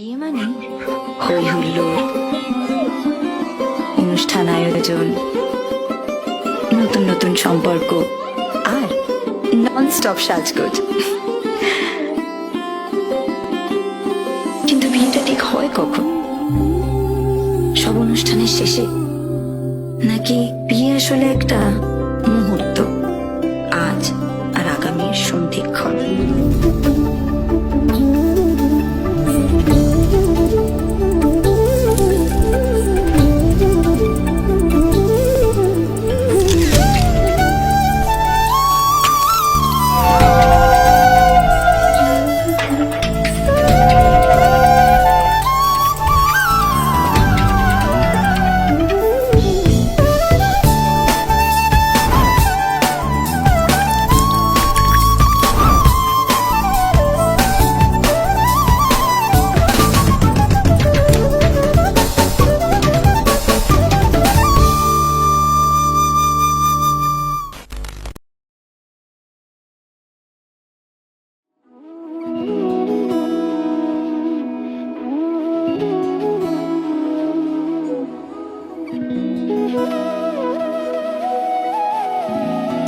বিয়ে মানে হই হুল্লোড়, অনুষ্ঠান আয়োজন, নতুন নতুন সম্পর্ক আর নন স্টপ সাজগোজ। কিন্তু বিয়েটা ঠিক হয় কখন? সব অনুষ্ঠানের শেষে, নাকি বিয়ে আসলে একটা মুহূর্ত, আজ আর আগামীর সন্ধিক্ষণ?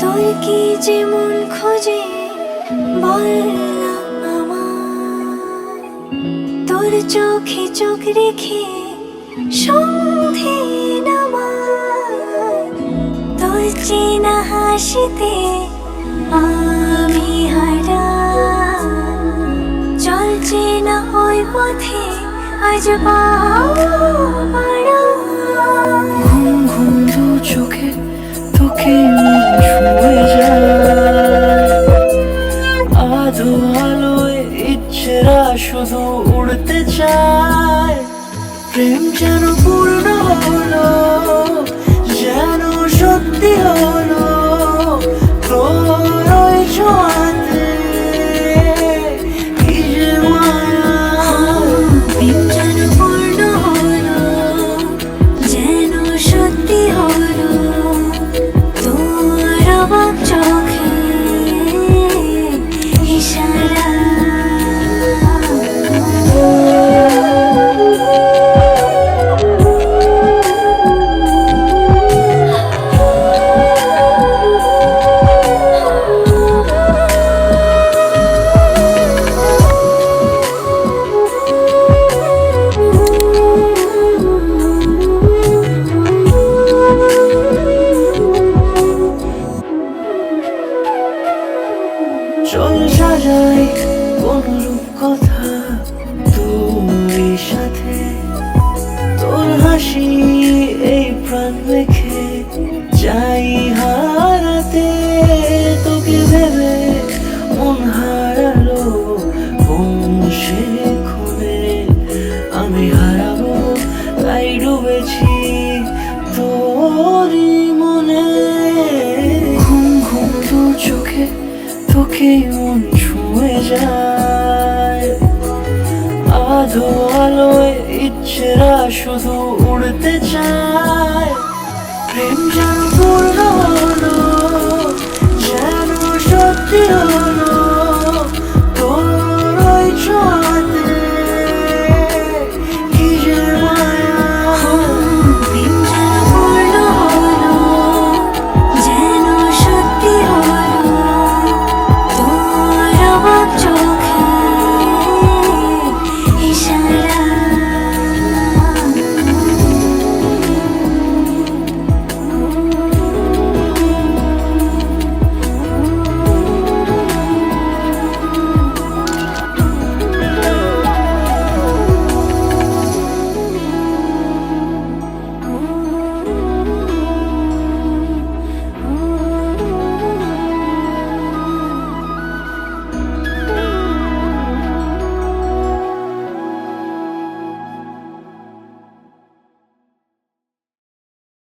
তোর কি যেমন খোঁজে বললাম আমার, তোর চোখে চোখ রেখে সন্ধে নামার, তোর চেনা হাসিতে আমি হারান, চলছে না ওই পথে আজ পাড়া। ঘুম ঘুম দু চোখে তোকে ছুঁয়ে যায়, আধো আলোয় ইচ্ছেরা শুধু উড়তে চায়। প্রেম যেন পূর্ণ হলো, যেন সত্যি হলো, তোর ওই ছোঁয়াতে কি যে মায়া। প্রেম যেন পূর্ণ হলো, যেন সত্যি হলো, তোর অবাক চোখে ইশারা। চল সাজাই কোন রূপকথা তুই সাথে, তোর হাসি এই প্রাণ রেখে চাই হারাতে। তোকে ভেবে মন হারালো কোন সে খুনে, আমি হারাবো তাই ডুবেছি তোরই মনে। ঘুম ঘুম দু চোখে তোকে মন ছুঁয়ে যায়, আধো আলোয় ইচ্ছেরা শুধু উড়তে চায়। প্রেম যেন